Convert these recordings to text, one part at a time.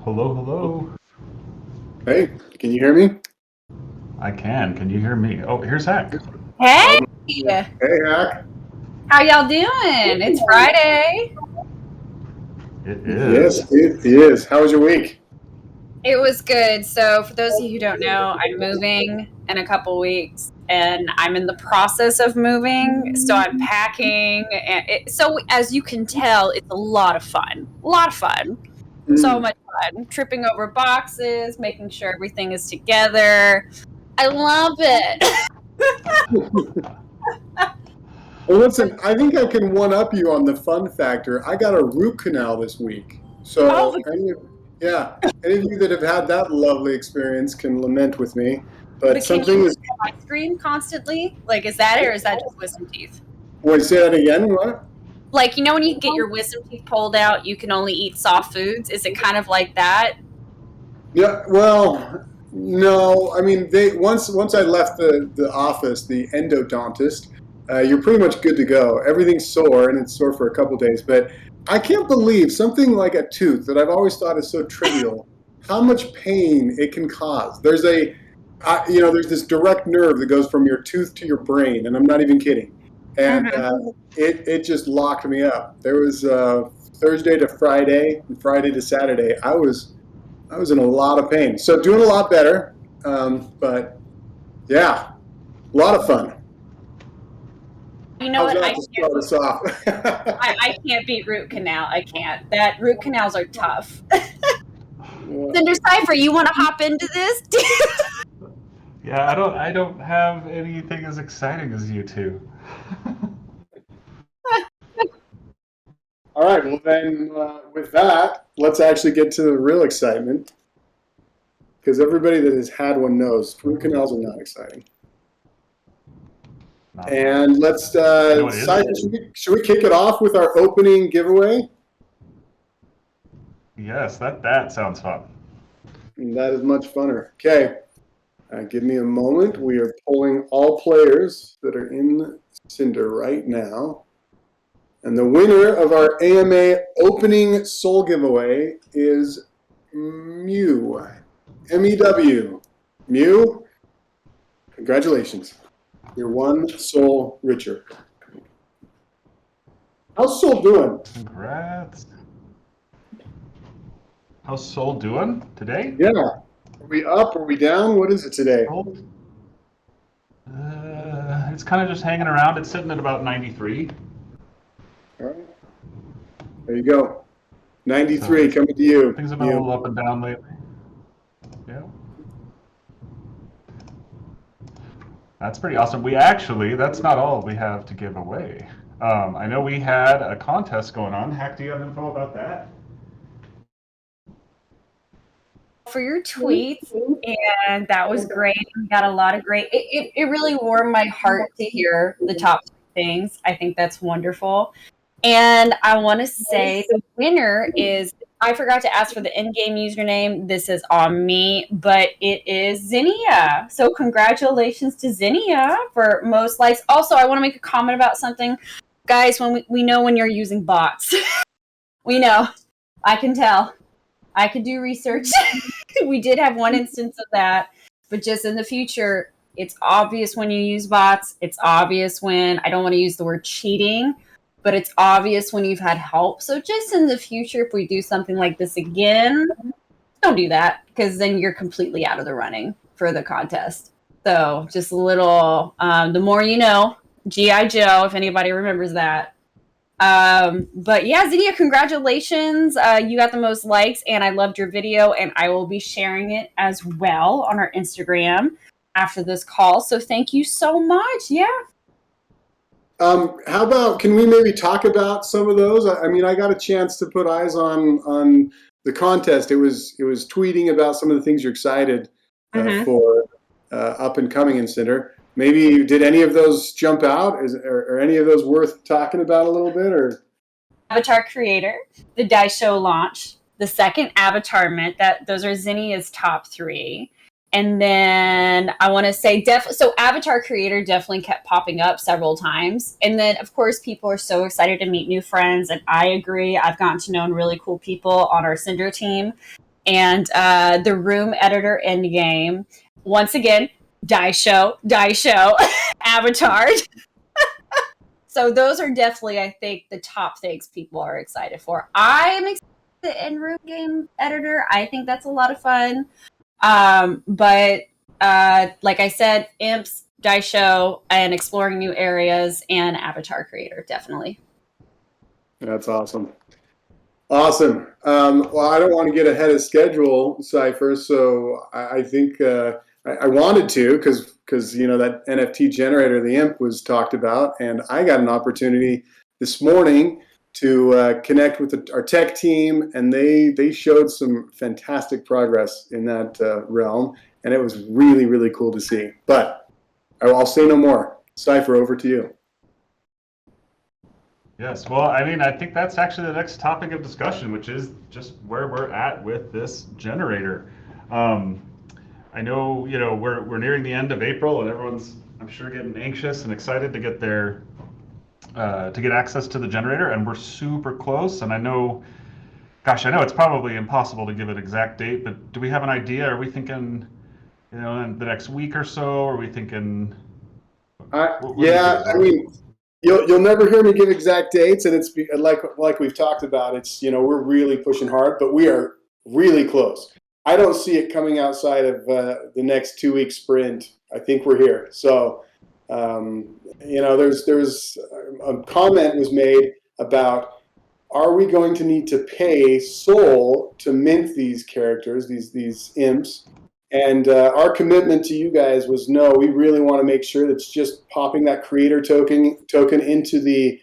Hello, hello. Hey, can you hear me? I can. Can you hear me? Oh, here's Hack. Hey, Loud and clear. Hey, Hack. how y'all doing? It's Friday. It Yes, is. it is. How was your week? It was good. So, for those of you who don't know, I'm moving in a couple weeks and I'm in the process of moving. So, I'm packing. So, as you can tell, it's a lot of fun. A lot of fun. So Mm. much fun. Tripping over boxes, making sure everything is together. I love it. Well, listen, I think I can one up you on the fun factor. I got a root canal this week. Oh, So, any of you that have had that lovely experience can lament with me. But but can you something is, ice cream constantly? Like, is that it or is that just wisdom teeth? wait, say that again? What? Like, when you get your wisdom teeth pulled out, you can only eat soft foods. Is it kind of like that? Yeah, well, no. I mean, once I left the office, the endodontist, you're pretty much good to go. Everything's sore, and it's sore for a couple days. But I can't believe something like a tooth that I've always thought is so trivial, how much pain it can cause. There's this direct nerve that goes from your tooth to your brain, and I'm not even kidding. And Mm-hmm. it just locked me up. There was Thursday to Friday, and Friday to Saturday. I was in a lot of pain. So doing a lot better. But yeah, a lot of fun. You know How's what? that to start us off? I can't beat root canal. I can't. That root canals are tough. Yeah. CinderCypher, you want to hop into this? Yeah, I don't have anything as exciting as you two. All right. Well, then, with that, let's actually get to the real excitement. Because everybody that has had one knows root canals are not exciting. Not at all. And let's, You know what is? Cypher, should we kick it off with our opening giveaway? Yes, that sounds fun. And that is much funner. Okay. Give me a moment. We are pulling all players that are in Cinder right now. And the winner of our AMA opening soul giveaway is Mew. MEW. Mew, congratulations. You're one soul richer. How's Soul doing? Congrats. How's Soul doing today? Yeah. Are we up? Are we down? What is it today? Soul? It's kind of just hanging around. It's sitting at about 93. All right. There you go. 93 So coming to you. things have been a little up and down lately. Yeah. That's pretty awesome. That's not all we have to give away. I know we had a contest going on. Hack, do you have info about that? For your tweets, and that was great. We got a lot of great. It really warmed my heart to hear the top things. I think that's wonderful. And I want to say the winner is, I forgot to ask for the in-game username. This is on me, but it is Zinnia. So congratulations to Zinnia for most likes. Also, I want to make a comment about something. Guys, when we know when you're using bots. We know. I can tell. I could do research. We did have one instance of that, but just in the future, it's obvious when you use bots. It's obvious when, I don't want to use the word cheating, but it's obvious when you've had help. So just in the future, if we do something like this again, don't do that because then you're completely out of the running for the contest. So just a little, the more you know, G.I. Joe, if anybody remembers that. But yeah, Zinnia, congratulations. You got the most likes, and I loved your video, and I will be sharing it as well on our Instagram after this call. So thank you so much. Yeah. How about, can we maybe talk about some of those? I mean, I got a chance to put eyes on the contest. It was tweeting about some of the things you're excited for up and coming in Cinder. Maybe did any of those jump out? Are any of those worth talking about a little bit? Or Avatar Creator, the Dice Show launch, the second Avatar Mint. Those are Zinnia's top three. And then I want to say, so Avatar Creator definitely kept popping up several times. And then, of course, people are so excited to meet new friends. And I agree. I've gotten to know really cool people on our Cinder team. and the room editor endgame. Once again, die show, Avatar. So those are definitely, I think, the top things people are excited for. I'm excited for the in-room game editor. I think that's a lot of fun. But like I said, imps, die show, and exploring new areas, and avatar creator, definitely. That's awesome. Awesome. Well, I don't want to get ahead of schedule, Cypher. So I think I wanted to because that NFT generator, the imp, was talked about, and I got an opportunity this morning to connect with our tech team, and they showed some fantastic progress in that realm, and it was really, really cool to see. But I'll say no more. Cypher, over to you. Yes, well, I mean, I think that's actually the next topic of discussion, which is just where we're at with this generator. Um, I know, we're nearing the end of April, and everyone's, I'm sure, getting anxious and excited to get to get access to the generator, and we're super close. And I know it's probably impossible to give an exact date, but do we have an idea? Are we thinking, in the next week or so? Are we thinking? What do you Yeah, think, I mean, you'll never hear me give exact dates, and it's like we've talked about. It's we're really pushing hard, but we are really close. I don't see it coming outside of the next 2 week sprint. I think we're here. So, there's a comment was made about, are we going to need to pay Soul to mint these characters, these imps? And our commitment to you guys was, no, we really want to make sure that's just popping that creator token into the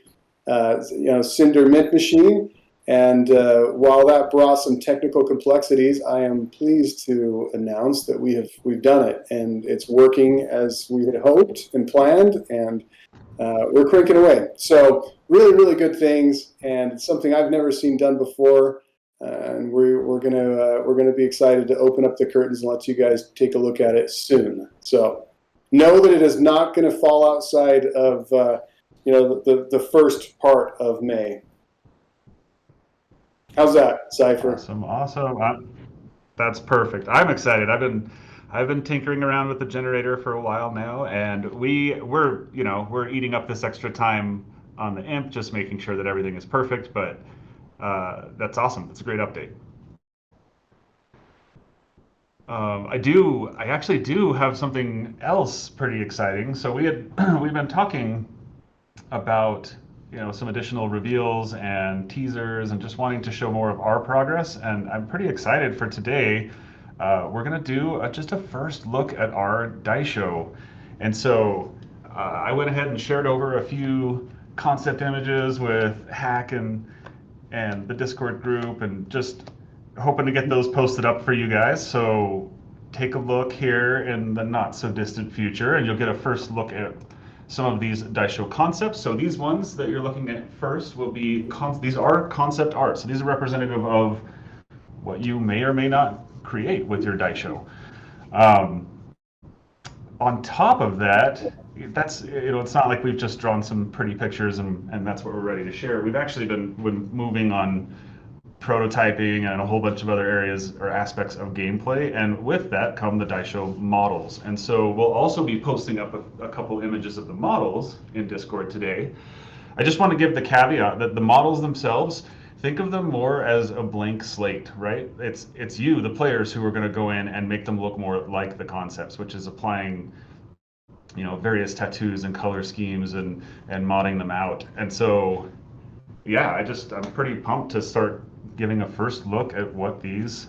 Cinder mint machine. And while that brought some technical complexities, I am pleased to announce that we've done it, and it's working as we had hoped and planned, and we're cranking away. So really, really good things, and it's something I've never seen done before. And we're gonna be excited to open up the curtains and let you guys take a look at it soon. So know that it is not going to fall outside of the first part of May. How's that, Cypher? Awesome. That's perfect. I'm excited. I've been tinkering around with the generator for a while now, and we're eating up this extra time on the imp, just making sure that everything is perfect. But that's awesome. That's a great update. I actually do have something else pretty exciting. So we've been talking about some additional reveals and teasers and just wanting to show more of our progress. And I'm pretty excited for today. We're gonna do just a first look at our dice show. And so I went ahead and shared over a few concept images with Hack and the Discord group, and just hoping to get those posted up for you guys. So take a look here in the not so distant future, and you'll get a first look at some of these dice show concepts. So these ones that you're looking at first will be these are concept art. So these are representative of what you may or may not create with your dice show. On top of that, that's it's not like we've just drawn some pretty pictures and that's what we're ready to share. We've actually been moving on prototyping and a whole bunch of other areas or aspects of gameplay, and with that come the dice show models. And so we'll also be posting up a couple images of the models in Discord today. I just want to give the caveat that the models themselves, think of them more as a blank slate, right? It's you, the players, who are going to go in and make them look more like the concepts, which is applying various tattoos and color schemes and modding them out. And so yeah, I'm pretty pumped to start giving a first look at what these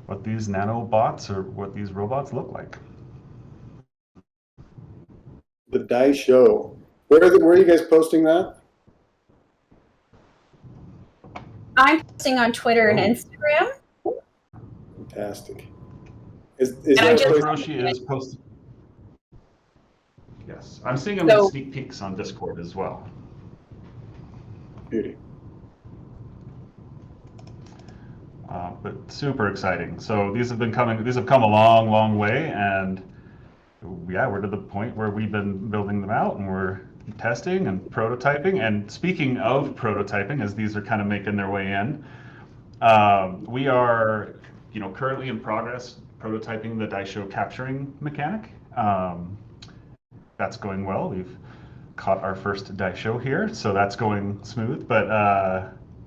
nanobots or what these robots look like. The dice show. Where are you guys posting that? I'm posting on Twitter and Instagram. Fantastic. Hiroshi is posting. Yes, I'm seeing them in sneak peeks on Discord as well. Beauty. But super exciting. So these have come a long, long way, and yeah, we're to the point where we've been building them out and we're testing and prototyping. And speaking of prototyping, as these are kind of making their way in, we are currently in progress prototyping the Daisho capturing mechanic. That's going well. We've caught our first Daisho here, so that's going smooth. But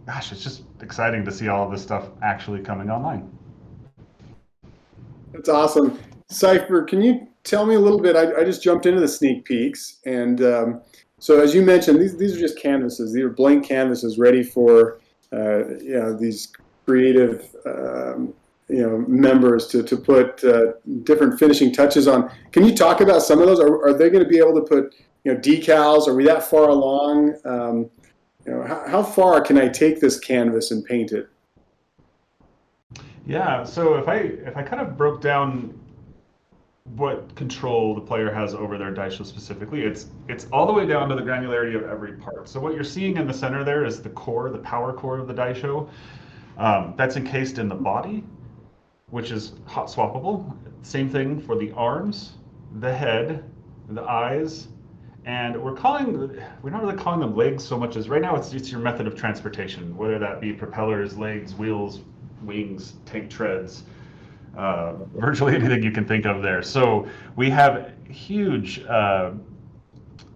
gosh, it's just exciting to see all of this stuff actually coming online. That's awesome. Cypher, can you tell me a little bit? I just jumped into the sneak peeks, and so as you mentioned, these are just canvases. These are blank canvases ready for these creative members to put different finishing touches on. Can you talk about some of those? Are they going to be able to put decals? Are we that far along? How far can I take this canvas and paint it? Yeah, so if I kind of broke down what control the player has over their Daisho specifically, it's all the way down to the granularity of every part. So what you're seeing in the center there is the core, the power core of the Daisho. That's encased in the body, which is hot swappable. Same thing for the arms, the head, the eyes, and we're not really calling them legs so much as right now it's your method of transportation, whether that be propellers, legs, wheels, wings, tank treads, virtually anything you can think of there. So we have huge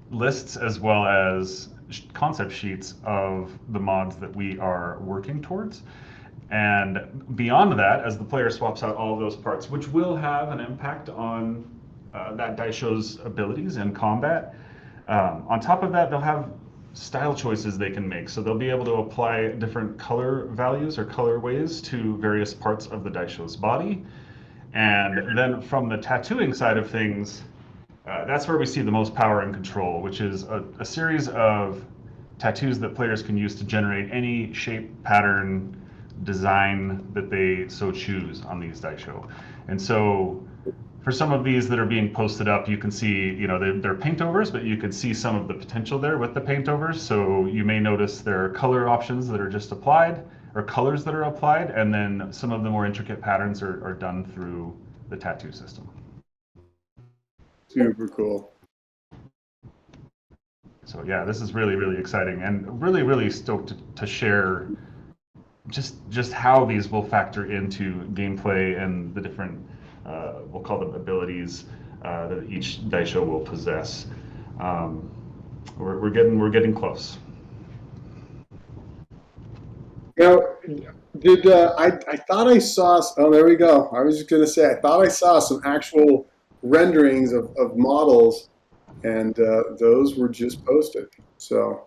lists as well as concept sheets of the mods that we are working towards. And beyond that, as the player swaps out all of those parts, which will have an impact on that Daisho's abilities in combat, on top of that, they'll have style choices they can make. So they'll be able to apply different color values or colorways to various parts of the Daisho's body. And then from the tattooing side of things, that's where we see the most power and control, which is a series of tattoos that players can use to generate any shape, pattern, design that they so choose on these Daisho. And so for some of these that are being posted up, you can see, they're paint overs, but you can see some of the potential there with the paint overs. So you may notice there are color options that are just applied, or colors that are applied, and then some of the more intricate patterns are done through the tattoo system. Super cool. So yeah, this is really, really exciting, and really, really stoked to share just how these will factor into gameplay and the different, we'll call them abilities, that each Daisho will possess. We're getting close. I thought I saw? Oh, there we go. I was just going to say I thought I saw some actual renderings of models, and those were just posted. So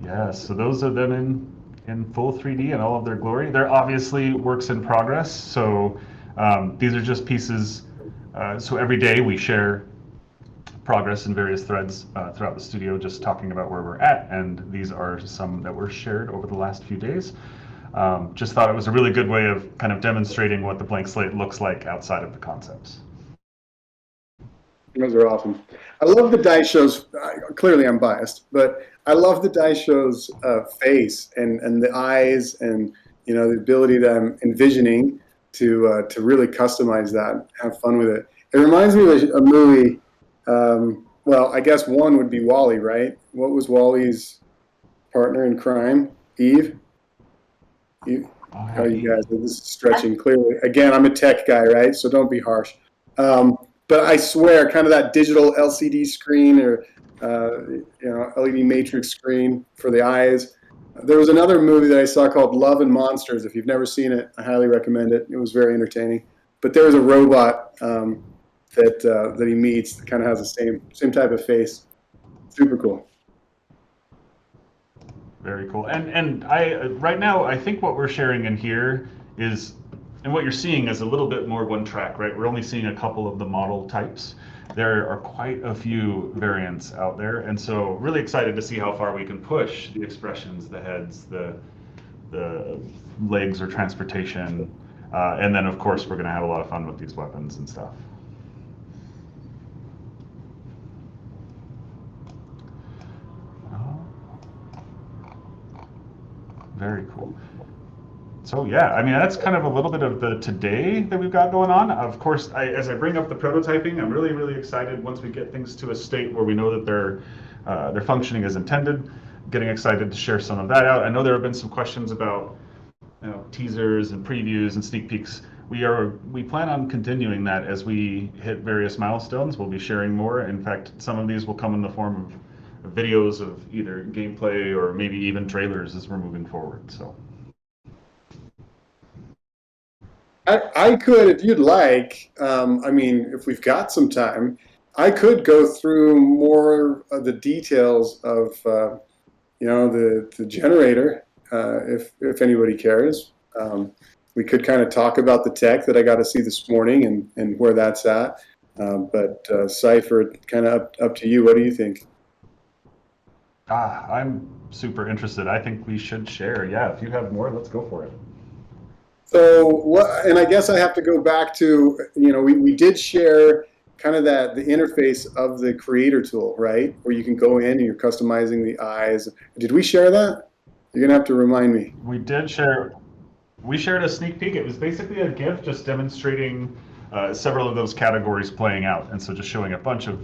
yeah, so those are them in full 3D and all of their glory. They're obviously works in progress. So these are just pieces. So every day we share progress in various threads throughout the studio, just talking about where we're at. And these are some that were shared over the last few days. Just thought it was a really good way of kind of demonstrating what the blank slate looks like outside of the concepts. those are awesome. I love the Daisho's. Clearly, I'm biased, but I love the Daisho's face and the eyes, and the ability that I'm envisioning to really customize that, have fun with it. It reminds me of a movie. Well, I guess one would be Wall-E, right? What was Wall-E's partner in crime? Eve. Eve. How are you guys? This is stretching clearly. Again, I'm a tech guy, right? So don't be harsh. But I swear, kind of that digital LCD screen or LED matrix screen for the eyes. There was another movie that I saw called Love and Monsters. If you've never seen it, I highly recommend it. It was very entertaining. But there was a robot that he meets that kind of has the same type of face. Super cool. Very cool. And I right now I think what we're sharing in here is, and what you're seeing is a little bit more one track, right? We're only seeing a couple of the model types. There are quite a few variants out there, and so really excited to see how far we can push the expressions, the heads, the legs or transportation, and then of course we're going to have a lot of fun with these weapons and stuff. Very cool. So yeah, I mean, that's kind of a little bit of the today that we've got going on. Of course, as I bring up the prototyping, I'm really, really excited once we get things to a state where we know that they're functioning as intended. Getting excited to share some of that out. I know there have been some questions about teasers and previews and sneak peeks. We plan on continuing that as we hit various milestones. We'll be sharing more. In fact, some of these will come in the form of videos of either gameplay or maybe even trailers as we're moving forward. So I could, if you'd like, I mean, if we've got some time, I could go through more of the details of, the generator, if anybody cares. We could kind of talk about the tech that I got to see this morning and where that's at. But Cypher, kind of up to you. What do you think? I'm super interested. I think we should share. Yeah, if you have more, let's go for it. So what, and I guess I have to go back to, we did share kind of the interface of the creator tool, right? Where you can go in and you're customizing the eyes. Did we share that? You're gonna have to remind me. We did share. We shared a sneak peek. It was basically a GIF just demonstrating several of those categories playing out, and so just showing a bunch of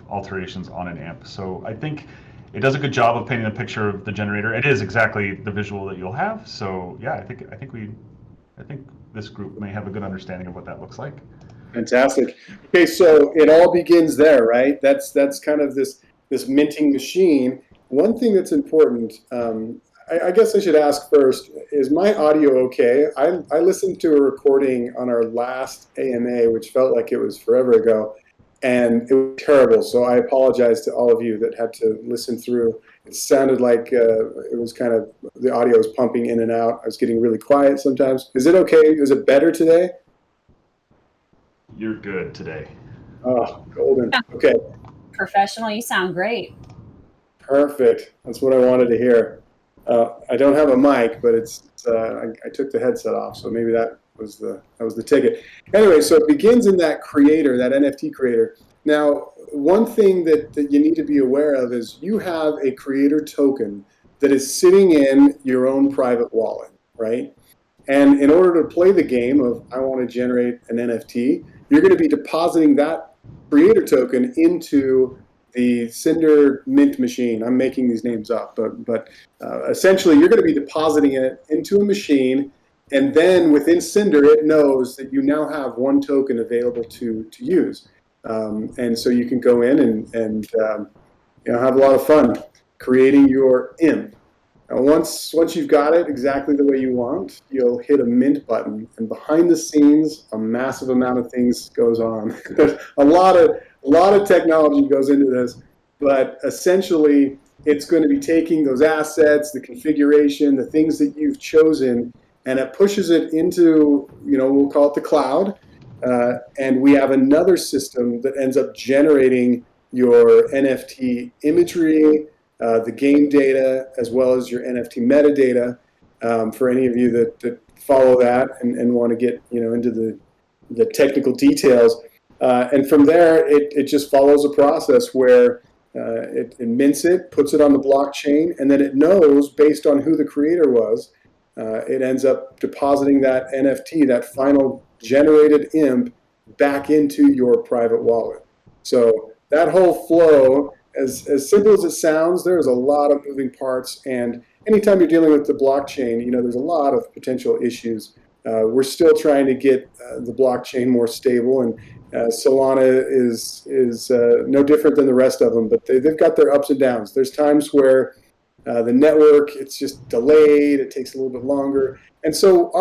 alterations on an amp. So I think it does a good job of painting a picture of the generator. It is exactly the visual that you'll have. So yeah, I think this group may have a good understanding of what that looks like. Fantastic. Okay, so it all begins there, right? That's kind of this minting machine. One thing that's important, I guess I should ask first, is my audio okay? I listened to a recording on our last AMA, which felt like it was forever ago, and it was terrible. So I apologize to all of you that had to listen through. It sounded like it was kind of, the audio was pumping in and out. I was getting really quiet sometimes. Is it okay? Is it better today? You're good today. Oh, golden. Okay, Professional, you sound great. perfect. That's what I wanted to hear. I don't have a mic, but I took the headset off, so maybe that was the ticket. Anyway, so it begins in that creator, that NFT creator. Now, one thing that you need to be aware of is you have a creator token that is sitting in your own private wallet, right? And in order to play the game of I want to generate an NFT, you're going to be depositing that creator token into the Cinder Mint machine. I'm making these names up, but essentially you're going to be depositing it into a machine, and then within Cinder it knows that you now have one token available to use, and so you can go in and have a lot of fun creating your imp. Now, once you've got it exactly the way you want, you'll hit a mint button, and behind the scenes, a massive amount of things goes on. a lot of technology goes into this, but essentially, it's going to be taking those assets, the configuration, the things that you've chosen, and it pushes it into, we'll call it the cloud, and we have another system that ends up generating your NFT imagery, the game data, as well as your NFT metadata, for any of you that follow that and want to get into the technical details. And from there, it just follows a process where it mints it, puts it on the blockchain, and then it knows, based on who the creator was, it ends up depositing that NFT, that final generated imp, back into your private wallet. So that whole flow, as simple as it sounds, there's a lot of moving parts, and anytime you're dealing with the blockchain, there's a lot of potential issues. We're still trying to get the blockchain more stable, and Solana is no different than the rest of them, but they've got their ups and downs. There's times where the network, it's just delayed, it takes a little bit longer, and so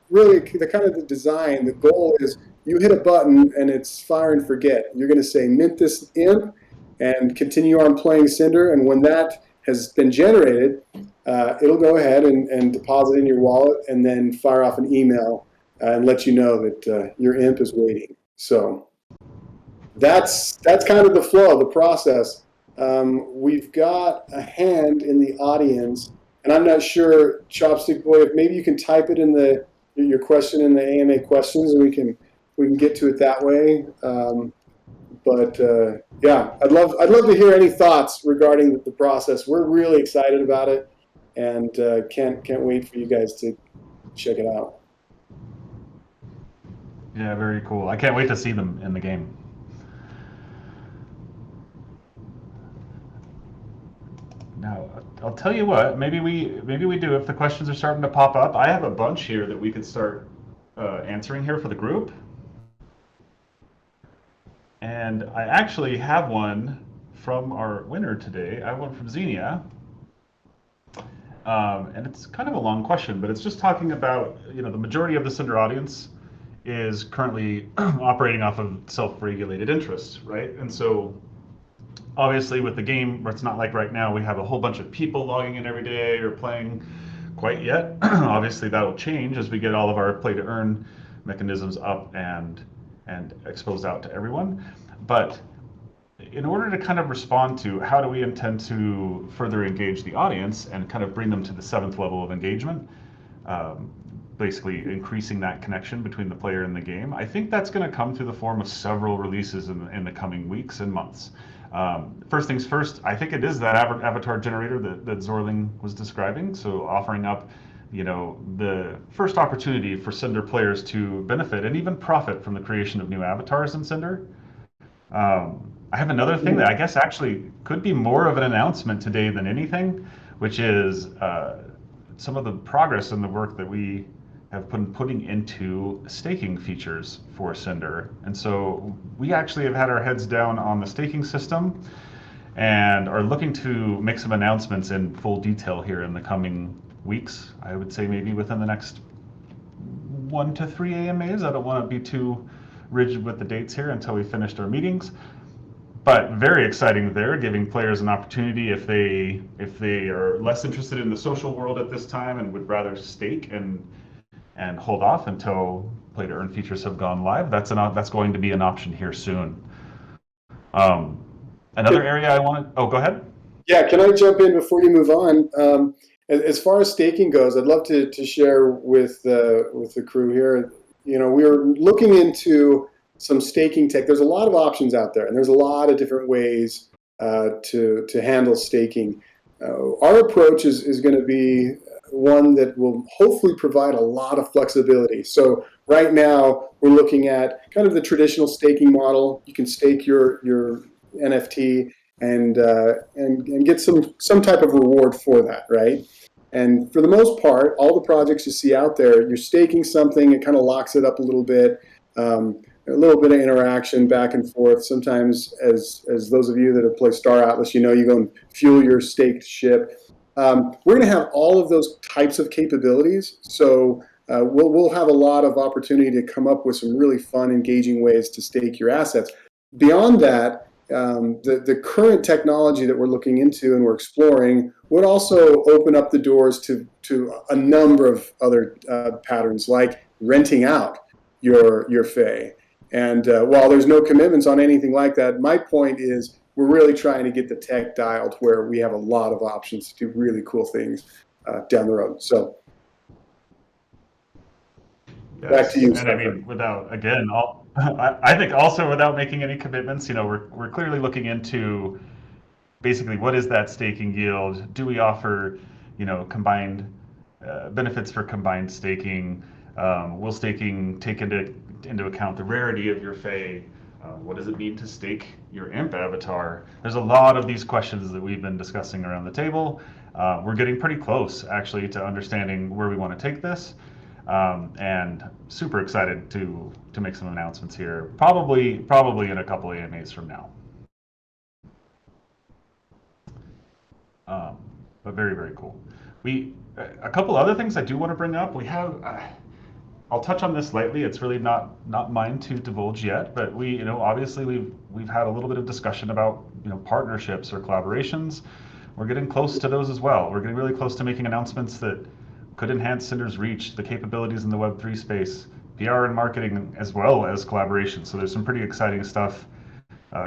the design, the goal is you hit a button and it's fire and forget. You're going to say mint this imp and continue on playing Cinder, and when that has been generated, it'll go ahead and deposit in your wallet and then fire off an email and let you know that your imp is waiting. So that's kind of the flow, the process. We've got a hand in the audience, and I'm not sure, Chopstick Boy, if maybe you can type it in your question in the AMA questions, and we can get to it that way. But yeah, I'd love to hear any thoughts regarding the process. We're really excited about it, and can't wait for you guys to check it out. Yeah, very cool. I can't wait to see them in the game. Now, I'll tell you what. Maybe we do if the questions are starting to pop up. I have a bunch here that we could start answering here for the group, and I actually have one from our winner today. I have one from Xenia, and it's kind of a long question, but it's just talking about the majority of the Cinder audience is currently operating off of self-regulated interests, right? And so obviously with the game, where it's not like right now we have a whole bunch of people logging in every day or playing quite yet. Obviously that'll change as we get all of our play to earn mechanisms up and exposed out to everyone. But in order to kind of respond to how do we intend to further engage the audience and kind of bring them to the seventh level of engagement, um, basically increasing that connection between the player and the game, I think that's going to come through the form of several releases in the coming weeks and months. First things first, I think it is that avatar generator that Xorling was describing. So offering up, the first opportunity for Cinder players to benefit and even profit from the creation of new avatars in Cinder. I have another thing that I guess actually could be more of an announcement today than anything, which is some of the progress in the work that we have been putting into staking features for Cinder. And so we actually have had our heads down on the staking system and are looking to make some announcements in full detail here in the coming weeks. I would say maybe within the next 1 to 3 AMAs. I don't want to be too rigid with the dates here until we finished our meetings. But very exciting there, giving players an opportunity if they are less interested in the social world at this time and would rather stake and hold off until play to earn features have gone live. That's going to be an option here soon. Another area I wanted. Oh, go ahead. Yeah, can I jump in before you move on? As far as staking goes, I'd love to share with the crew here. We are looking into some staking tech. There's a lot of options out there, and there's a lot of different ways to handle staking. Our approach is going to be one that will hopefully provide a lot of flexibility. So right now, we're looking at kind of the traditional staking model. You can stake your NFT and get some type of reward for that, right? And for the most part, all the projects you see out there, you're staking something, it kind of locks it up a little bit. A little bit of interaction back and forth. Sometimes, as those of you that have played Star Atlas, you go and fuel your staked ship. We're going to have all of those types of capabilities. So we'll have a lot of opportunity to come up with some really fun, engaging ways to stake your assets. Beyond that, the current technology that we're looking into and we're exploring would also open up the doors to a number of other patterns, like renting out your Fae. And while there's no commitments on anything like that, my point is we're really trying to get the tech dialed where we have a lot of options to do really cool things down the road. So yes. Back to you, And Cypher. I mean, I think also without making any commitments, we're clearly looking into basically what is that staking yield? Do we offer, combined benefits for combined staking? Will staking take into account the rarity of your Fae? What does it mean to stake your Imp avatar? There's a lot of these questions that we've been discussing around the table. We're getting pretty close, actually, to understanding where we want to take this, and super excited to make some announcements here. Probably in a couple AMAs from now. But very, very cool. A couple other things I do want to bring up. We have. I'll touch on this lightly. It's really not mine to divulge yet, but obviously we've had a little bit of discussion about partnerships or collaborations. We're getting close to those as well. We're getting really close to making announcements that could enhance Cinder's reach, the capabilities in the Web3 space, PR and marketing, as well as collaboration. So there's some pretty exciting stuff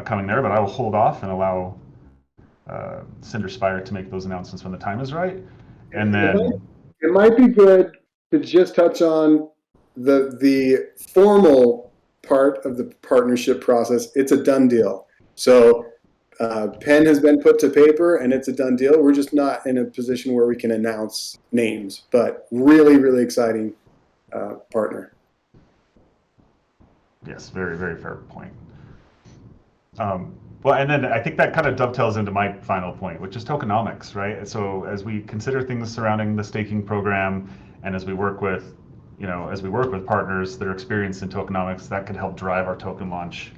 coming there, but I will hold off and allow CinderCypher to make those announcements when the time is right. And then it might be good to just touch on the formal part of the partnership process. It's a done deal. So pen has been put to paper and it's a done deal. We're just not in a position where we can announce names, but really, really exciting partner. Yes, very, very fair point. Well, and then I think that kind of dovetails into my final point, which is tokenomics, right? So as we consider things surrounding the staking program, and as we work with, as we work with partners that are experienced in tokenomics, that could help drive our token launch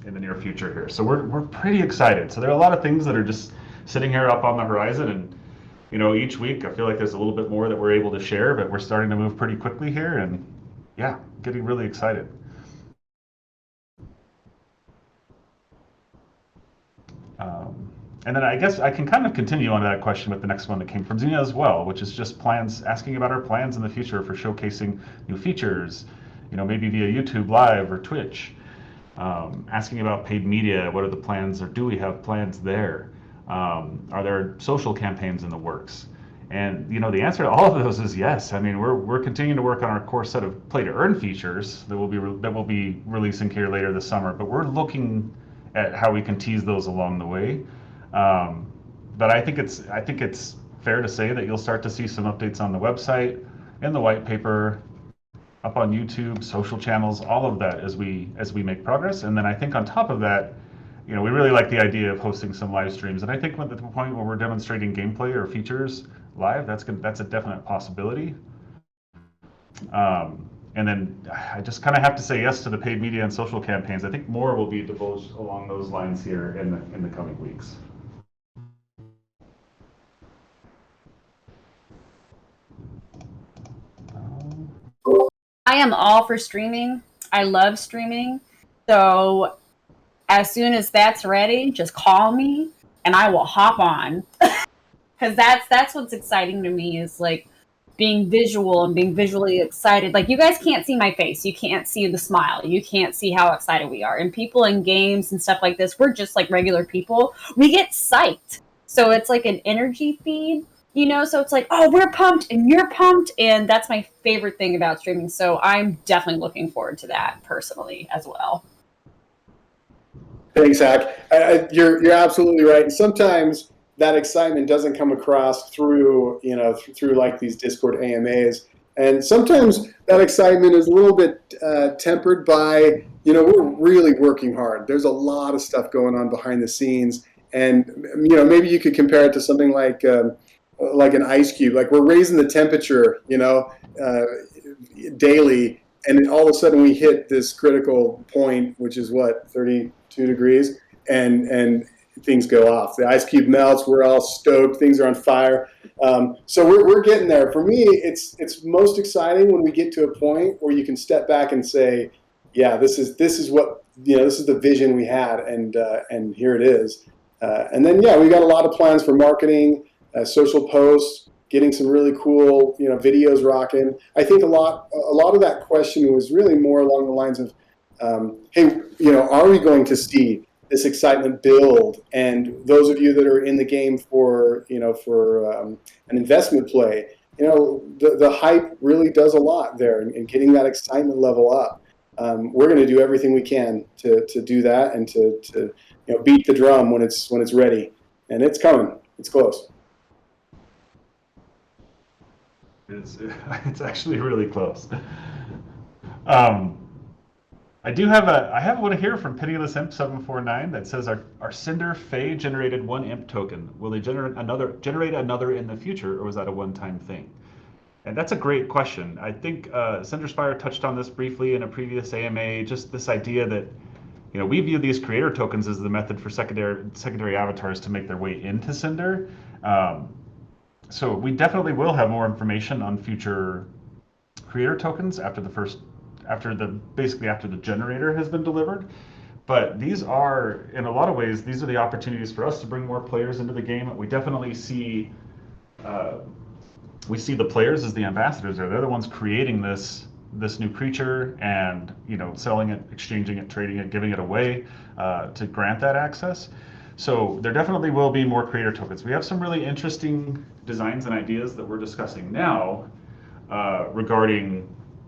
in the near future here. So we're pretty excited. So there are a lot of things that are just sitting here up on the horizon, and each week I feel like there's a little bit more that we're able to share, but we're starting to move pretty quickly here, and yeah, getting really excited. And then I guess I can kind of continue on that question with the next one that came from Zena as well, which is just plans, asking about our plans in the future for showcasing new features, maybe via YouTube Live or Twitch. Asking about paid media, what are the plans, or do we have plans there? Are there social campaigns in the works? And the answer to all of those is yes. I mean, we're continuing to work on our core set of play to earn features that we'll be releasing here later this summer. But we're looking at how we can tease those along the way. But I think it's fair to say that you'll start to see some updates on the website, in the white paper, up on YouTube, social channels, all of that as we make progress. And then I think on top of that, we really like the idea of hosting some live streams. And I think at the point where we're demonstrating gameplay or features live, that's a definite possibility. And then I just kind of have to say yes to the paid media and social campaigns. I think more will be divulged along those lines here in the coming weeks. I am all for streaming. I love streaming. So as soon as that's ready, just call me and I will hop on. Because that's what's exciting to me, is like being visual and being visually excited. Like, you guys can't see my face. You can't see the smile. You can't see how excited we are. And people in games and stuff like this, we're just like regular people. We get psyched. So it's like an energy feed, So it's like, oh, we're pumped and you're pumped. And that's my favorite thing about streaming. So I'm definitely looking forward to that personally as well. Thanks, Zach. You're absolutely right. And sometimes that excitement doesn't come across through like these Discord AMAs, and sometimes that excitement is a little bit tempered by we're really working hard. There's a lot of stuff going on behind the scenes, and maybe you could compare it to something like an ice cube. Like, we're raising the temperature daily, and all of a sudden we hit this critical point, which is what, 32 degrees, and things go off. The ice cube melts. We're all stoked. Things are on fire. So we're getting there. For me, it's most exciting when we get to a point where you can step back and say, yeah, this is what this is the vision we had, and here it is. And then we got a lot of plans for marketing, social posts, getting some really cool videos rocking. I think a lot of that question was really more along the lines of, hey, are we going to see this excitement build? And those of you that are in the game for an investment play, the hype really does a lot there, and getting that excitement level up. We're going to do everything we can to do that, and to beat the drum when it's ready, and it's coming. It's close. It's actually really close. I have one here from Pitiless Imp 749 that says, our Cinder Fae generated one imp token. Will they generate another in the future, or was that a one-time thing? And that's a great question. I think CinderCypher touched on this briefly in a previous AMA. Just this idea that we view these creator tokens as the method for secondary avatars to make their way into Cinder. So we definitely will have more information on future creator tokens after the generator has been delivered. But these are, in a lot of ways, these are the opportunities for us to bring more players into the game. We definitely see the players as the ambassadors there. They're the ones creating this new creature, and selling it, exchanging it, trading it, giving it away to grant that access. So there definitely will be more creator tokens. We have some really interesting designs and ideas that we're discussing now regarding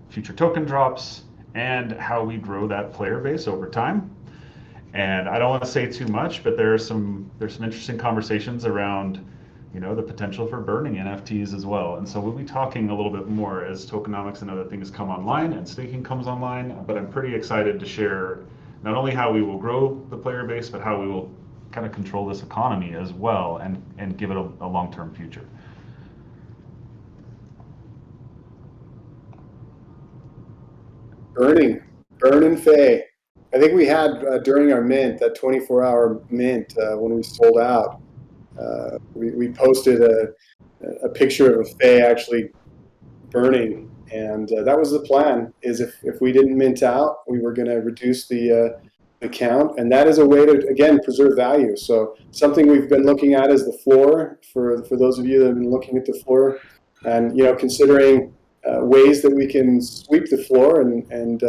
future token drops and how we grow that player base over time. And I don't want to say too much, but there's some interesting conversations around the potential for burning NFTs as well. And so we'll be talking a little bit more as tokenomics and other things come online and staking comes online. But I'm pretty excited to share not only how we will grow the player base, but how we will kind of control this economy as well, and give it a long-term future. Burn and Fay. I think we had during our mint, that 24-hour mint, when we sold out, we posted a picture of a Fay actually burning, and that was the plan. Is if we didn't mint out, we were going to reduce the count, and that is a way to again preserve value. So something we've been looking at is the floor for those of you that have been looking at the floor, and considering ways that we can sweep the floor and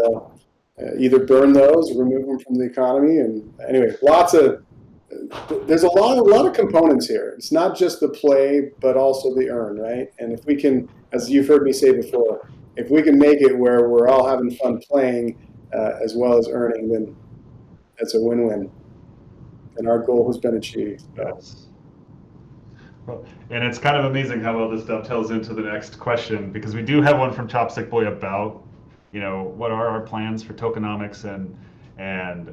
either burn those or remove them from the economy. And anyway, there's a lot of components here. It's not just the play, but also the earn, right? And if we can, as you've heard me say before, if we can make it where we're all having fun playing as well as earning, then that's a win-win. And our goal has been achieved. Yes. Well, and it's kind of amazing how well this dovetails into the next question, because we do have one from Chopstick Boy about, what are our plans for tokenomics and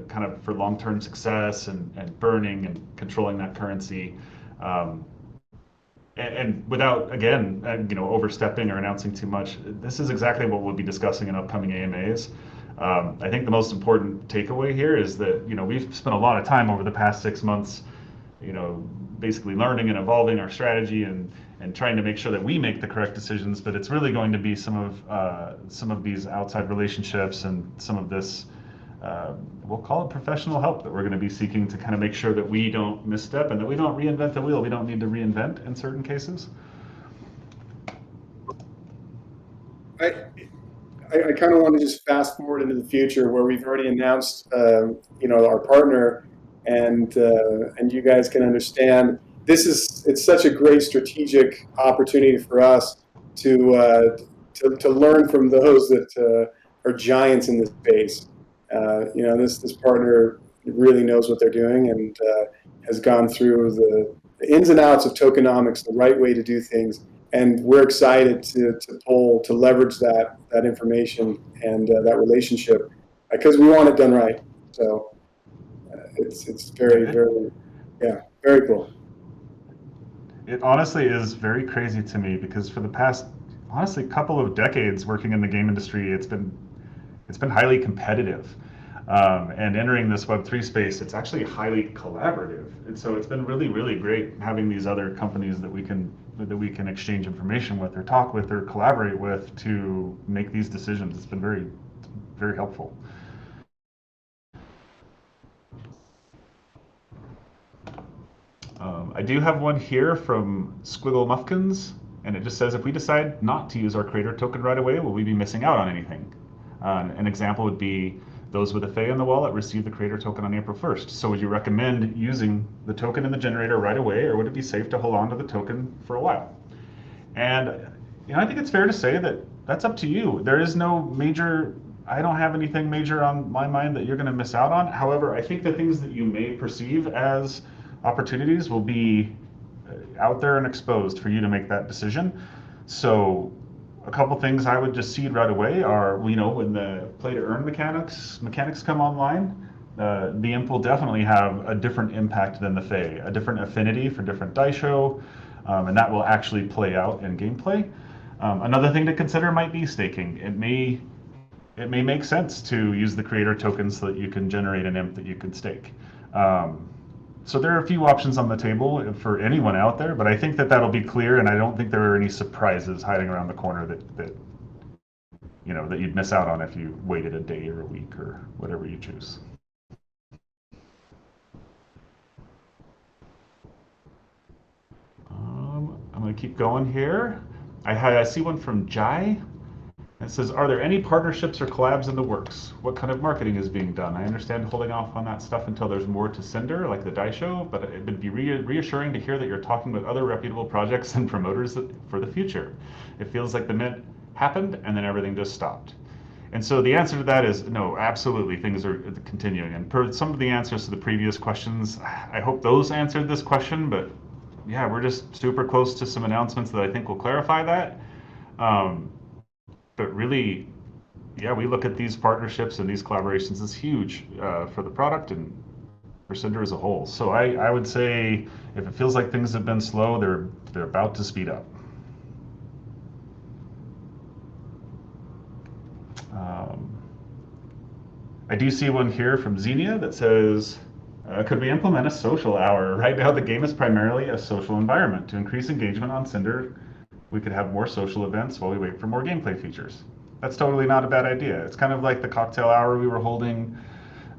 kind of for long-term success and burning and controlling that currency. And without, again, overstepping or announcing too much, this is exactly what we'll be discussing in upcoming AMAs. I think the most important takeaway here is that, we've spent a lot of time over the past 6 months, basically learning and evolving our strategy and trying to make sure that we make the correct decisions. But it's really going to be some of these outside relationships and some of this, we'll call it professional help, that we're going to be seeking to kind of make sure that we don't misstep and that we don't reinvent the wheel. We don't need to reinvent in certain cases. I kind of want to just fast forward into the future where we've already announced, our partner, and you guys can understand it's such a great strategic opportunity for us to learn from those that are giants in this space. This partner really knows what they're doing and has gone through the ins and outs of tokenomics, the right way to do things. And we're excited to leverage that information and that relationship because we want it done right. So it's very, very, very cool. It honestly is very crazy to me because for the past, honestly, couple of decades working in the game industry, it's been highly competitive. And entering this Web3 space, it's actually highly collaborative. And so it's been really, really great having these other companies that we can exchange information with or talk with or collaborate with to make these decisions. It's been very, very helpful. I do have one here from Squiggle Muffkins, and it just says, if we decide not to use our creator token right away, will we be missing out on anything? An example would be those with a Fay in the wallet receive the creator token on April 1st. So would you recommend using the token in the generator right away, or would it be safe to hold on to the token for a while? And I think it's fair to say that that's up to you. There is no major, I don't have anything major on my mind that you're going to miss out on. However, I think the things that you may perceive as opportunities will be out there and exposed for you to make that decision. So a couple things I would just seed right away are, when the play to earn mechanics come online, the imp will definitely have a different impact than the Fey, a different affinity for different daisho, and that will actually play out in gameplay. Another thing to consider might be staking. It may make sense to use the creator token so that you can generate an imp that you could stake. So there are a few options on the table for anyone out there, but I think that that'll be clear, and I don't think there are any surprises hiding around the corner that you'd miss out on if you waited a day or a week or whatever you choose. I'm going to keep going here. I see one from Jai. It says, are there any partnerships or collabs in the works? What kind of marketing is being done? I understand holding off on that stuff until there's more to Cinder, like the Die Show, but it would be reassuring to hear that you're talking with other reputable projects and promoters for the future. It feels like the mint happened and then everything just stopped. And so the answer to that is no, absolutely, things are continuing. And per some of the answers to the previous questions, I hope those answered this question, but yeah, we're just super close to some announcements that I think will clarify that. But really, yeah, we look at these partnerships and these collaborations as huge for the product and for Cinder as a whole. So I would say if it feels like things have been slow, they're about to speed up. Um, I do see one here from Xenia that says, could we implement a social hour? Right now, the game is primarily a social environment. To increase engagement on Cinder, we could have more social events while we wait for more gameplay features. That's totally not a bad idea. It's kind of like the cocktail hour we were holding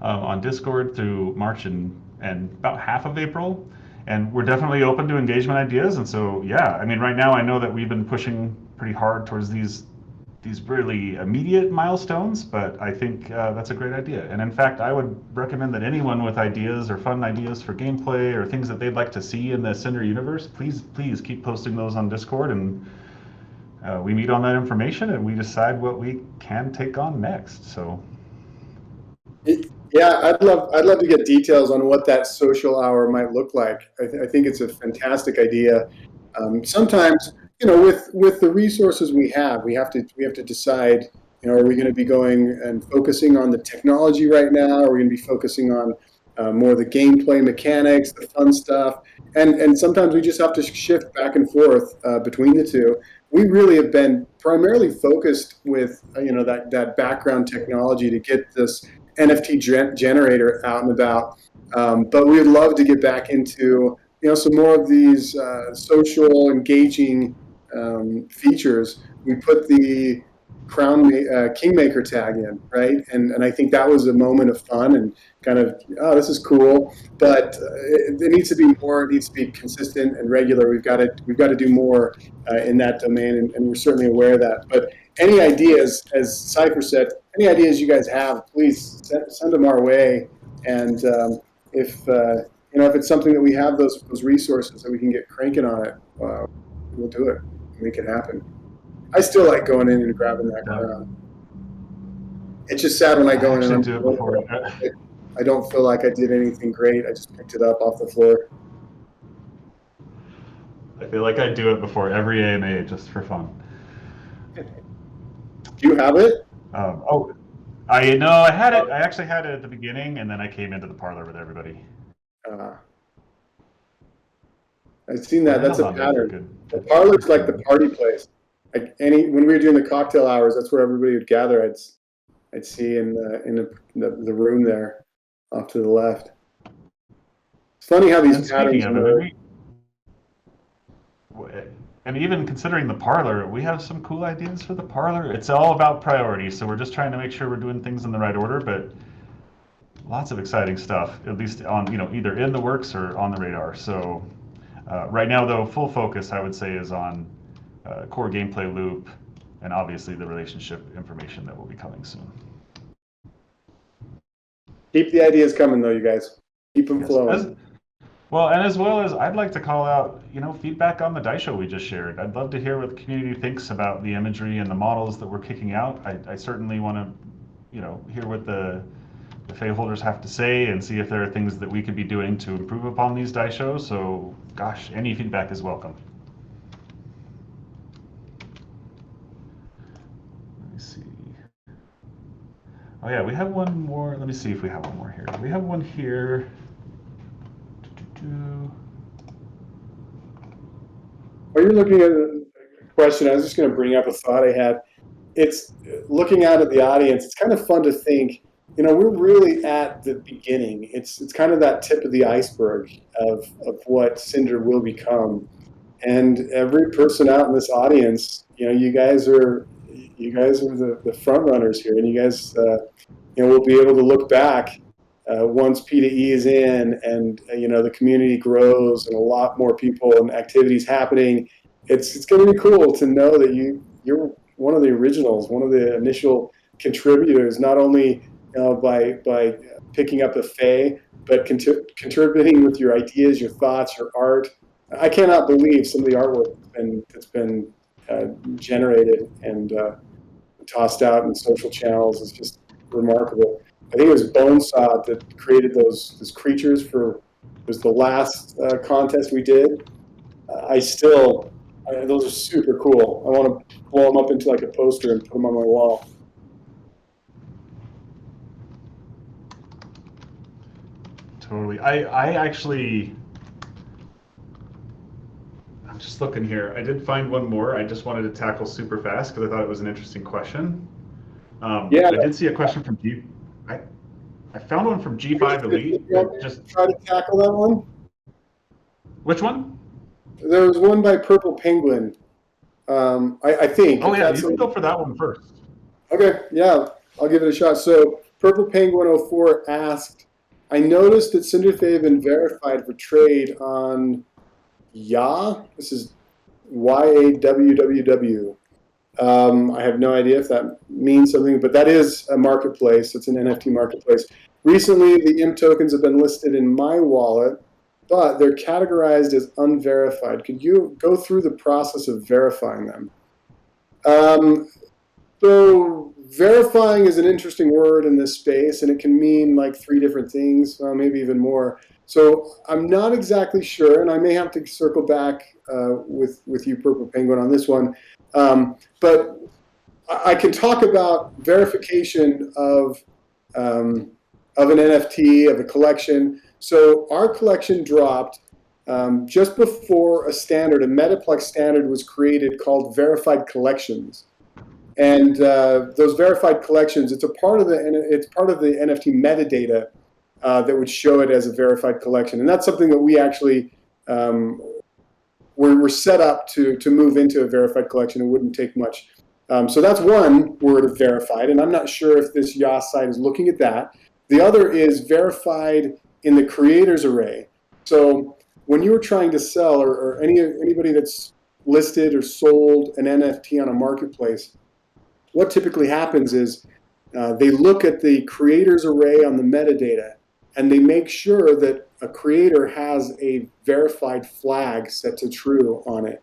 on Discord through March and about half of April. And we're definitely open to engagement ideas. And so, yeah, I mean, right now I know that we've been pushing pretty hard towards these really immediate milestones, but I think that's a great idea. And in fact, I would recommend that anyone with ideas or fun ideas for gameplay or things that they'd like to see in the Cinder universe, please keep posting those on Discord, and we meet on that information and we decide what we can take on next. So Yeah, I'd love to get details on what that social hour might look like. I think it's a fantastic idea. Sometimes, with the resources we have to decide. Are we going to be going and focusing on the technology right now? Are we going to be focusing on more of the gameplay mechanics, the fun stuff? And sometimes we just have to shift back and forth between the two. We really have been primarily focused with that background technology to get this NFT generator out and about. But we'd love to get back into some more of these social engaging features. We put the Kingmaker tag in, right? And I think that was a moment of fun and kind of, oh, this is cool. But it needs to be more. It needs to be consistent and regular. We've got to do more in that domain, and we're certainly aware of that. But any ideas, as Cypher said, any ideas you guys have, please send them our way. And if it's something that we have those resources that we can get cranking on it, we'll do it, make it happen. I still like going in and grabbing that crown. It's just sad when I go in and do it before. I don't feel like I did anything great. I just picked it up off the floor. I feel like I do it before every AMA just for fun. Do you have it? I know I had it. I actually had it at the beginning, and then I came into the parlor with everybody. I've seen that. That's a pattern. Good. The parlor's like the party place. Like when we were doing the cocktail hours, that's where everybody would gather. I'd see in the room there, off to the left. It's funny how these patterns work. And even considering the parlor, we have some cool ideas for the parlor. It's all about priorities, so we're just trying to make sure we're doing things in the right order. But lots of exciting stuff, at least on either in the works or on the radar. So right now, though, full focus I would say is on core gameplay loop, and obviously the relationship information that will be coming soon. Keep the ideas coming, though, you guys. Keep them flowing. As well as I'd like to call out, feedback on the dice show we just shared. I'd love to hear what the community thinks about the imagery and the models that we're kicking out. I certainly want to, hear what the Fey holders have to say and see if there are things that we could be doing to improve upon these dice shows. So, gosh, any feedback is welcome. Let me see. Oh yeah, we have one more. Let me see if we have one more here. We have one here. While you're looking at a question, I was just going to bring up a thought I had. It's looking out at the audience. It's kind of fun to think, we're really at the beginning. It's kind of that tip of the iceberg of what Cinder will become. And every person out in this audience, you guys are the front runners here, and you guys, will be able to look back once P2E is in, and the community grows, and a lot more people and activities happening. It's going to be cool to know that you're one of the originals, one of the initial contributors, not only by picking up a Fey, but contributing with your ideas, your thoughts, your art. I cannot believe some of the artwork that's been generated and tossed out in social channels is just remarkable. I think it was Bonesaw that created those creatures was the last contest we did. Those are super cool. I want to blow them up into like a poster and put them on my wall. totally. I actually, I'm just looking here. I did find one more. I just wanted to tackle super fast because I thought it was an interesting question. Yeah. I did see a question from I, I found one from G5 Did you Elite want that me to just, try to tackle that one? which one? There was one by Purple Penguin. I think Oh if yeah, that's you can go for that one first. okay. Yeah, I'll give it a shot. So Purple Penguin 04 asked, I noticed that CinderCypher had been verified for trade on YA. This is YAWWW. I have no idea if that means something, but that is a marketplace. It's an NFT marketplace. Recently, the IMP tokens have been listed in my wallet, but they're categorized as unverified. Could you go through the process of verifying them? So verifying is an interesting word in this space, and it can mean like three different things, maybe even more. So I'm not exactly sure, and I may have to circle back with you, Purple Penguin, on this one. But I can talk about verification of an NFT, of a collection. So our collection dropped just before a standard, a Metaplex standard was created called verified collections. And those verified collections, it's part of the NFT metadata that would show it as a verified collection, and that's something that we actually we're set up to move into a verified collection. It wouldn't take much. So that's one word of verified, and I'm not sure if this YAS site is looking at that. The other is verified in the creators array. So when you were trying to sell, or anybody that's listed or sold an NFT on a marketplace, what typically happens is they look at the creators array on the metadata, and they make sure that a creator has a verified flag set to true on it.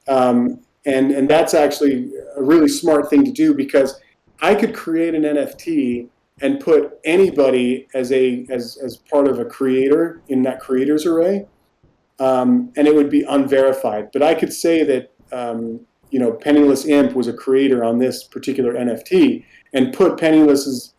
And that's actually a really smart thing to do, because I could create an NFT and put anybody as part of a creator in that creators array, and it would be unverified. But I could say that Penniless Imp was a creator on this particular NFT, and put Penniless's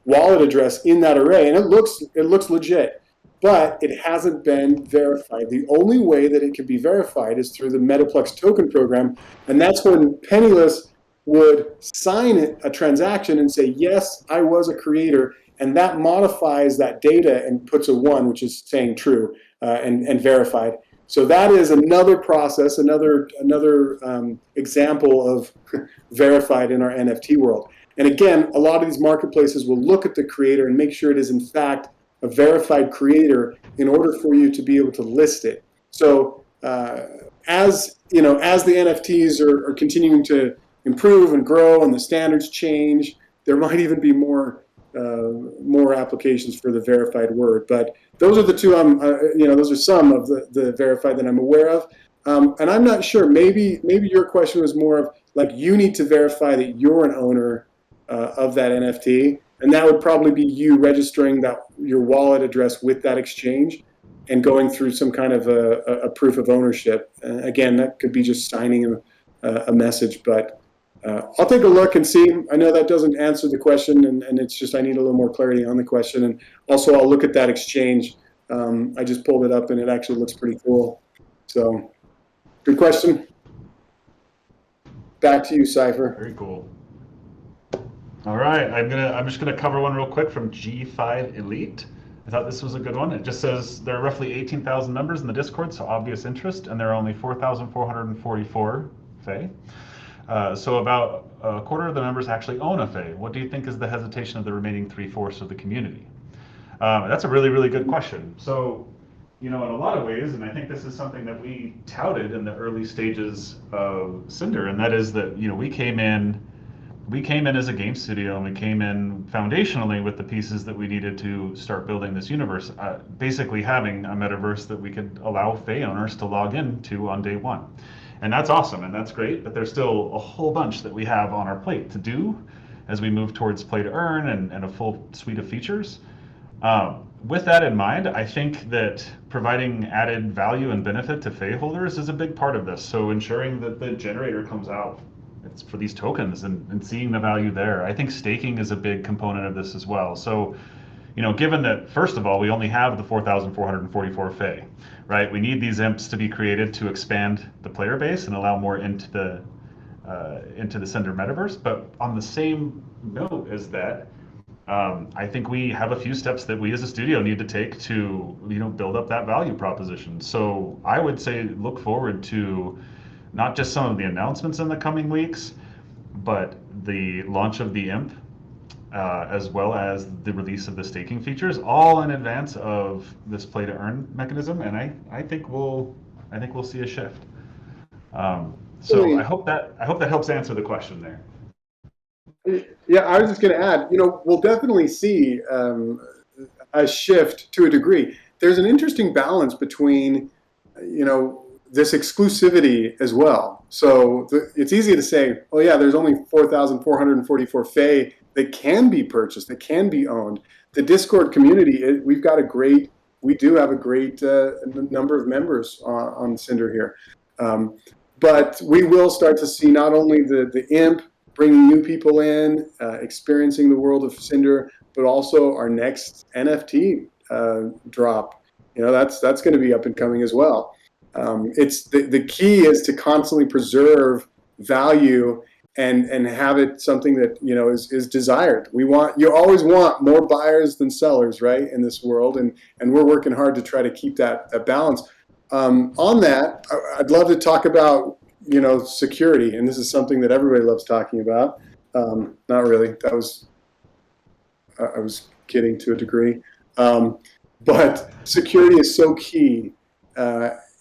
wallet address in that array, and it looks legit, but it hasn't been verified. The only way that it can be verified is through the Metaplex token program, and that's when Penniless would sign a transaction and say, yes, I was a creator, and that modifies that data and puts a 1, which is saying true, and verified. So that is another process, another example of verified in our NFT world. And again, a lot of these marketplaces will look at the creator and make sure it is in fact a verified creator in order for you to be able to list it. So as the NFTs are continuing to improve and grow and the standards change, there might even be more applications for the verified word. But those are the two. Those are some of the verified that I'm aware of. And I'm not sure. Maybe your question was more of like, you need to verify that you're an owner of that NFT, and that would probably be you registering your wallet address with that exchange and going through some kind of a proof of ownership. Again, that could be just signing a message, but I'll take a look and see. I know that doesn't answer the question, and it's just I need a little more clarity on the question. And also, I'll look at that exchange. I just pulled it up, and it actually looks pretty cool. So, good question. Back to you, Cypher. Very cool. All right, I'm just gonna cover one real quick from G5 Elite. I thought this was a good one. It just says there are roughly 18,000 members in the Discord, so obvious interest, and there are only 4,444 Fae. So about a quarter of the members actually own a Fae. What do you think is the hesitation of the remaining 3/4 of the community? That's a really, really good question. So, in a lot of ways, and I think this is something that we touted in the early stages of Cinder, and that is that, we came in as a game studio, and we came in foundationally with the pieces that we needed to start building this universe, basically having a metaverse that we could allow Fae owners to log into on day one. And that's awesome, and that's great, but there's still a whole bunch that we have on our plate to do as we move towards play to earn and a full suite of features. With that in mind, I think that providing added value and benefit to Fae holders is a big part of this. So ensuring that the generator comes out, it's for these tokens, and seeing the value there. I think staking is a big component of this as well. So, given that, first of all, we only have the 4,444 Fae, right? We need these imps to be created to expand the player base and allow more into the Cinder metaverse. But on the same note as that, I think we have a few steps that we as a studio need to take to, build up that value proposition. So I would say look forward to not just some of the announcements in the coming weeks, but the launch of the imp, as well as the release of the staking features, all in advance of this play to earn mechanism. And I think we'll see a shift. So I hope that helps answer the question there. Yeah, I was just going to add, we'll definitely see a shift to a degree. There's an interesting balance between, this exclusivity as well. So it's easy to say, oh yeah, there's only 4,444 Fae that can be purchased, that can be owned. The Discord community, we do have a great number of members on Cinder here. But we will start to see not only the imp bringing new people in, experiencing the world of Cinder, but also our next NFT drop. That's going to be up and coming as well. It's the key is to constantly preserve value and have it something that is desired. You always want more buyers than sellers, right, in this world, and we're working hard to try to keep that balance. On that, I'd love to talk about security, and this is something that everybody loves talking about. Not really. I was kidding to a degree, but security is so key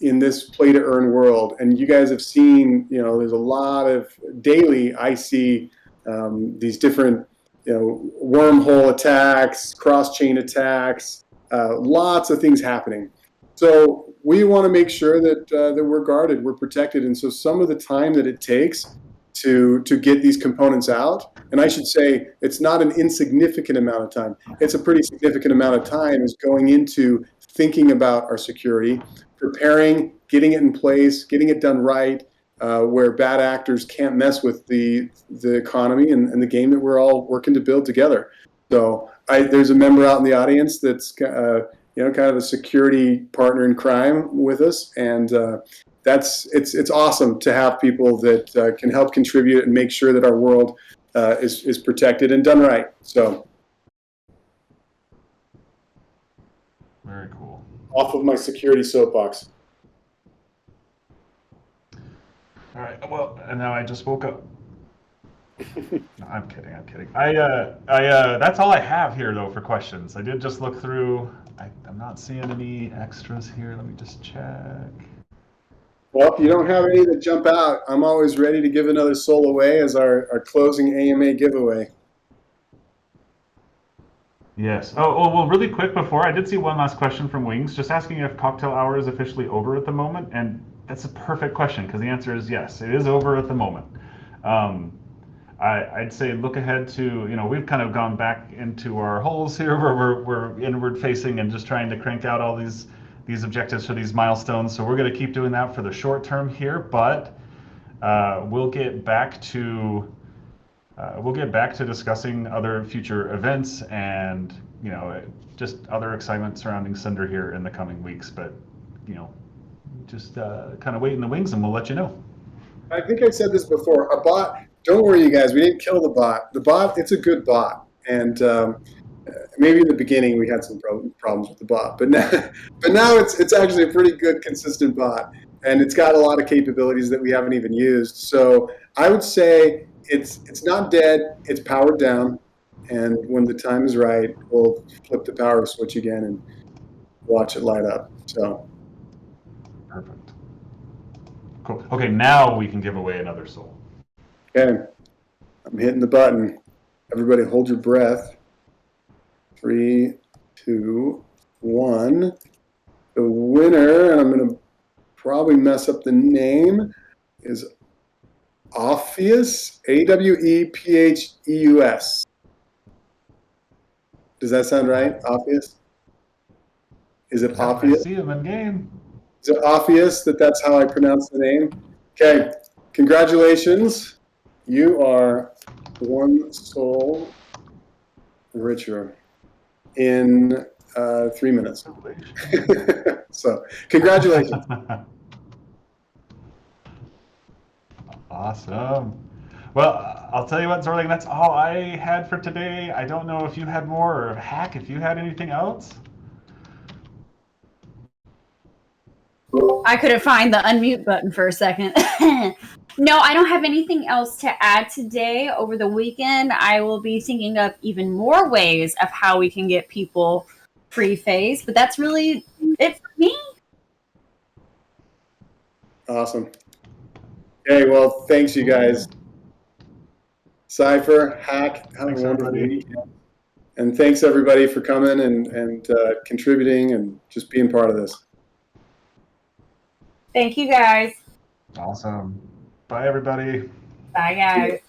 in this play to earn world. And you guys have seen, there's a lot of daily. I see these different, wormhole attacks, cross chain attacks, lots of things happening. So we want to make sure that we're guarded, we're protected. And so some of the time that it takes to get these components out, and I should say it's not an insignificant amount of time. It's a pretty significant amount of time is going into thinking about our security, preparing, getting it in place, getting it done right, where bad actors can't mess with the economy and the game that we're all working to build together. So there's a member out in the audience that's kind of a security partner in crime with us, and it's awesome to have people that can help contribute and make sure that our world is protected and done right. So, very cool. Off of my security soapbox. All right. Well, and now I just woke up. No, I'm kidding. That's all I have here though for questions. I did just look through. I'm not seeing any extras here. Let me just check. Well, if you don't have any that jump out, I'm always ready to give another soul away as our closing AMA giveaway. Yes. Oh, well, really quick before, I did see one last question from Wings, just asking if cocktail hour is officially over at the moment. And that's a perfect question because the answer is yes, it is over at the moment. I'd say look ahead to, we've kind of gone back into our holes here where we're inward facing and just trying to crank out all these objectives for these milestones. So we're going to keep doing that for the short term here, but we'll get back to discussing other future events and just other excitement surrounding Cinder here in the coming weeks. But just kind of wait in the wings, and we'll let you know. I think I said this before. A bot. Don't worry, you guys. We didn't kill the bot. The bot. It's a good bot, and maybe in the beginning we had some problems with the bot, but now it's actually a pretty good, consistent bot, and it's got a lot of capabilities that we haven't even used. So I would say it's not dead. It's powered down, and when the time is right, we'll flip the power switch again and watch it light up. So perfect. Cool. Okay, now we can give away another soul. Okay, I'm hitting the button. Everybody, hold your breath. 3, 2, 1. The winner, and I'm going to probably mess up the name, is Awepheus, Awepheus. Does that sound right? Awepheus? Is it Awepheus? I see him in game. Is it Awepheus that's how I pronounce the name? Okay, congratulations. You are one soul richer. in 3 minutes. So congratulations. Awesome. Well, I'll tell you what, Xorling, that's all I had for today. I don't know if you had more, or Hack, if you had anything else. I couldn't find the unmute button for a second. No, I don't have anything else to add today. Over the weekend, I will be thinking of even more ways of how we can get people free phase, but that's really it for me. Awesome. Okay, well, thanks, you guys. Cypher, Hack, have Thanks, a wonderful everybody. weekend. And thanks, everybody, for coming and contributing and just being part of this. Thank you, guys. Awesome. Bye, everybody. Bye, guys.